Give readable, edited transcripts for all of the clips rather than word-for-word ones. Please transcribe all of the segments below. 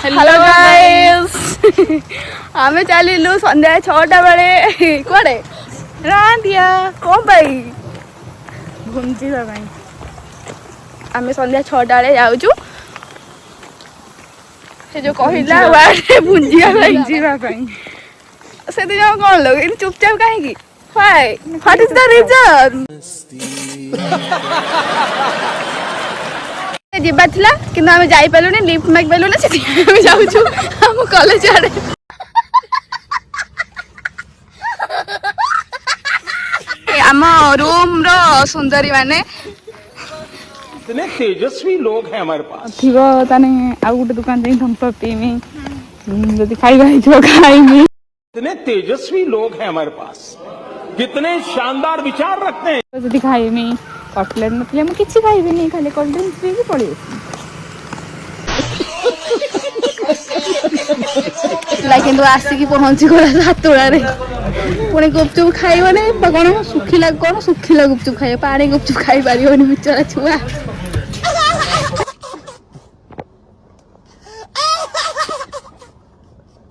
hello guys आम चलू संध्या 6टा बेले कड़े रांदिया कौन पाई घुमचा आम संध्या 6टा बेले जाऊँ से जो कहला भुंजा से कौन लोग चुपचाप कहीं व्हाट इज द रीजन जीवा थिला किंतु आम जाई पालुनी लिफ्ट माग पालुनी से जाऊँ आम कॉलेज आड़े आम रूम रो सुंदरी माने इतने तेजस्वी लोग हैं हमारे पास थिबो ताने आ गुटे दुकान जाई थम्प अप पीमी जदी खाइबा हिथो खाइमी इतने तेजस्वी लोग हैं हमारे पास कितने शानदार विचार रखते हैं जदी खाइमी कटलेट नथिले मु किछि खाइबी नहीं खाली कोल्ड ड्रिंक्स पी के पड़ी लाइक तो आसिकी पहुंची गला सातुड़ा रे पुणी गुपचुप खाइब ना कौन सुखिला कौन सुखिला गुपचुप खाइब पानी गुपचुप खाई पारिबनी बिचरा छुआ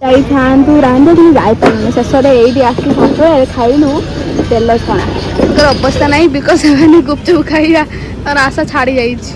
जाइथान्तु रांधे कि जाइपारुनु शेष ये आसिक सतुआ खाइलु तेल छणा तर अवस्था नहीं बिकज गुपचुप खाइया तार आशा छाड़ी जाइछि